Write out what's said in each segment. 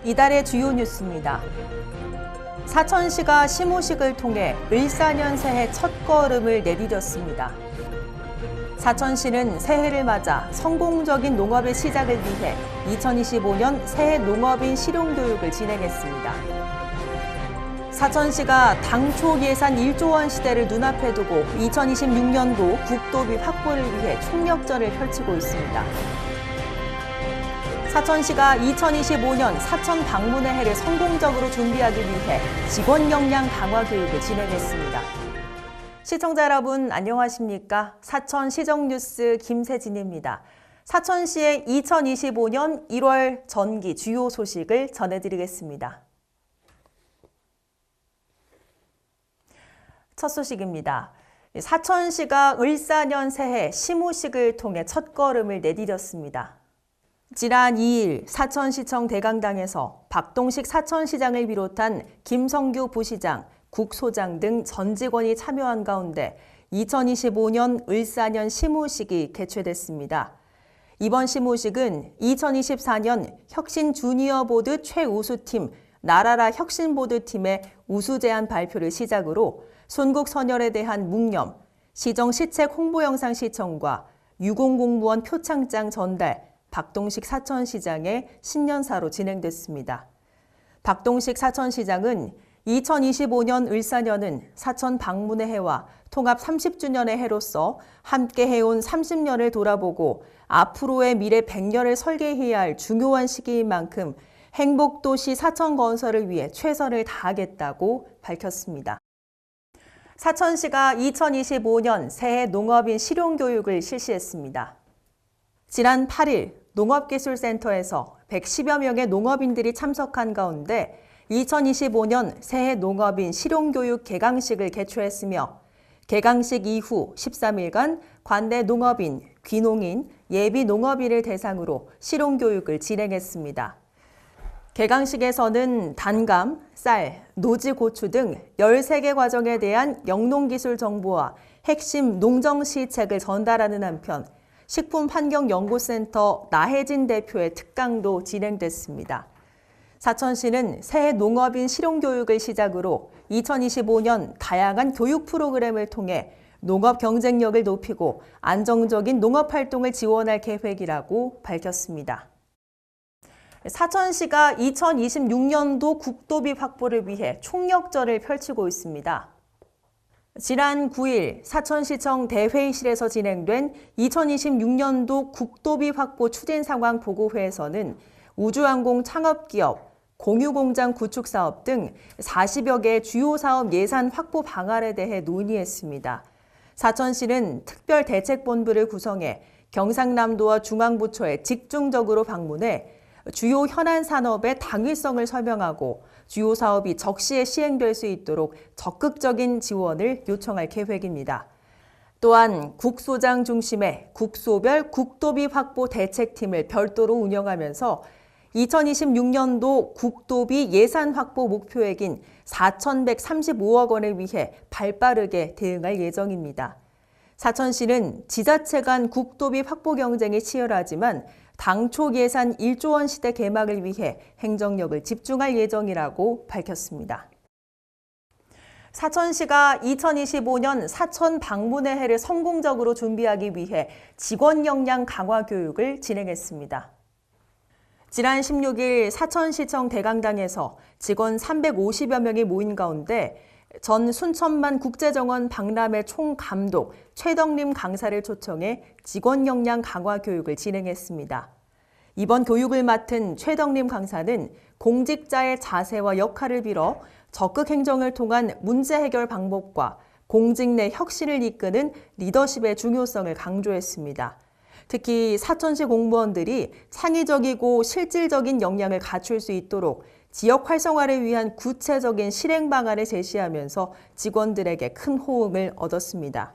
이달의 주요 뉴스입니다. 사천시가 시무식을 통해 을사년 새해 첫걸음을 내디뎠습니다. 사천시는 새해를 맞아 성공적인 농업의 시작을 위해 2025년 새해 농업인 실용교육을 진행했습니다. 사천시가 당초 예산 1조 원 시대를 눈앞에 두고 2026년도 국도비 확보를 위해 총력전을 펼치고 있습니다. 사천시가 2025년 사천 방문의 해를 성공적으로 준비하기 위해 직원 역량 강화 교육을 진행했습니다. 시청자 여러분 안녕하십니까? 사천시정뉴스 김세진입니다. 사천시의 2025년 1월 전기 주요 소식을 전해드리겠습니다. 첫 소식입니다. 사천시가 을사년 새해 시무식을 통해 첫걸음을 내디뎠습니다. 지난 2일 사천시청 대강당에서 박동식 사천시장을 비롯한 김성규 부시장, 국소장 등 전 직원이 참여한 가운데 2025년 을사년 시무식이 개최됐습니다. 이번 시무식은 2024년 혁신 주니어 보드 최우수팀 나라라 혁신보드팀의 우수 제안 발표를 시작으로 손국 선열에 대한 묵념, 시정 시책 홍보 영상 시청과 유공공무원 표창장 전달, 박동식 사천시장의 신년사로 진행됐습니다. 박동식 사천시장은 2025년 을사년은 사천 방문의 해와 통합 30주년의 해로서 함께 해온 30년을 돌아보고 앞으로의 미래 100년을 설계해야 할 중요한 시기인 만큼 행복도시 사천 건설을 위해 최선을 다하겠다고 밝혔습니다. 사천시가 2025년 새해 농업인 실용교육을 실시했습니다. 지난 8일 농업기술센터에서 110여 명의 농업인들이 참석한 가운데 2025년 새해 농업인 실용교육 개강식을 개최했으며 개강식 이후 13일간 관내 농업인, 귀농인, 예비 농업인을 대상으로 실용교육을 진행했습니다. 개강식에서는 단감, 쌀, 노지 고추 등 13개 과정에 대한 영농기술 정보와 핵심 농정시책을 전달하는 한편 식품환경연구센터 나혜진 대표의 특강도 진행됐습니다. 사천시는 새해 농업인 실용교육을 시작으로 2025년 다양한 교육 프로그램을 통해 농업 경쟁력을 높이고 안정적인 농업활동을 지원할 계획이라고 밝혔습니다. 사천시가 2026년도 국도비 확보를 위해 총력전을 펼치고 있습니다. 지난 9일 사천시청 대회의실에서 진행된 2026년도 국도비 확보 추진 상황 보고회에서는 우주항공 창업기업, 공유공장 구축사업 등 40여 개의 주요 사업 예산 확보 방안에 대해 논의했습니다. 사천시는 특별대책본부를 구성해 경상남도와 중앙부처에 집중적으로 방문해 주요 현안 산업의 당위성을 설명하고 주요 사업이 적시에 시행될 수 있도록 적극적인 지원을 요청할 계획입니다. 또한 국소장 중심의 국소별 국도비 확보 대책팀을 별도로 운영하면서 2026년도 국도비 예산 확보 목표액인 4,135억 원을 위해 발빠르게 대응할 예정입니다. 사천시는 지자체 간 국도비 확보 경쟁이 치열하지만 당초 예산 1조 원 시대 개막을 위해 행정력을 집중할 예정이라고 밝혔습니다. 사천시가 2025년 사천 방문의 해를 성공적으로 준비하기 위해 직원 역량 강화 교육을 진행했습니다. 지난 16일 사천시청 대강당에서 직원 350여 명이 모인 가운데 전 순천만 국제정원 박람회 총감독 최덕림 강사를 초청해 직원 역량 강화 교육을 진행했습니다. 이번 교육을 맡은 최덕림 강사는 공직자의 자세와 역할을 빌어 적극 행정을 통한 문제 해결 방법과 공직 내 혁신을 이끄는 리더십의 중요성을 강조했습니다. 특히 사천시 공무원들이 창의적이고 실질적인 역량을 갖출 수 있도록 지역 활성화를 위한 구체적인 실행 방안을 제시하면서 직원들에게 큰 호응을 얻었습니다.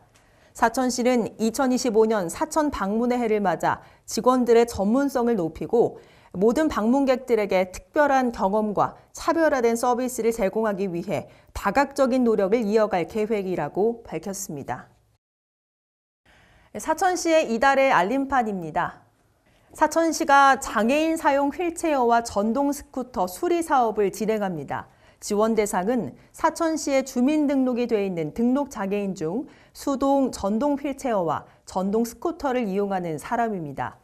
사천시는 2025년 사천 방문의 해를 맞아 직원들의 전문성을 높이고 모든 방문객들에게 특별한 경험과 차별화된 서비스를 제공하기 위해 다각적인 노력을 이어갈 계획이라고 밝혔습니다. 사천시의 이달의 알림판입니다. 사천시가 장애인 사용 휠체어와 전동 스쿠터 수리 사업을 진행합니다. 지원 대상은 사천시에 주민등록이 돼 있는 등록 장애인 중 수동 전동 휠체어와 전동 스쿠터를 이용하는 사람입니다.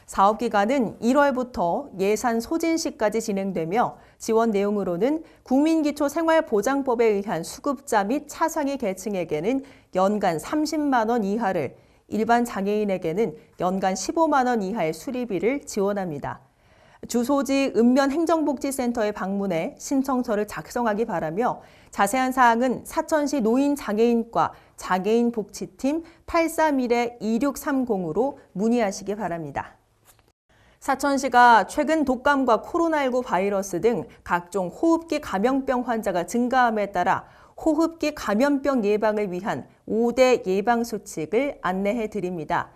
사업 기간은 1월부터 예산 소진 시까지 진행되며 지원 내용으로는 국민기초생활보장법에 의한 수급자 및 차상위 계층에게는 연간 30만 원 이하를, 일반 장애인에게는 연간 15만 원 이하의 수리비를 지원합니다. 주소지 읍면행정복지센터에 방문해 신청서를 작성하기 바라며 자세한 사항은 사천시 노인장애인과 장애인복지팀 831-2630으로 문의하시기 바랍니다. 사천시가 최근 독감과 코로나19 바이러스 등 각종 호흡기 감염병 환자가 증가함에 따라 호흡기 감염병 예방을 위한 5대 예방수칙을 안내해 드립니다.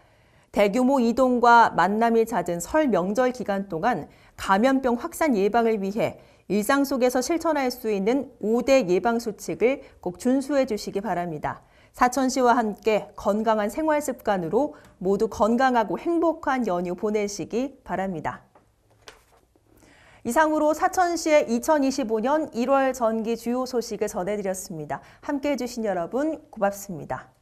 대규모 이동과 만남이 잦은 설 명절 기간 동안 감염병 확산 예방을 위해 일상 속에서 실천할 수 있는 5대 예방수칙을 꼭 준수해 주시기 바랍니다. 사천시와 함께 건강한 생활 습관으로 모두 건강하고 행복한 연휴 보내시기 바랍니다. 이상으로 사천시의 2025년 1월 전기 주요 소식을 전해드렸습니다. 함께해 주신 여러분 고맙습니다.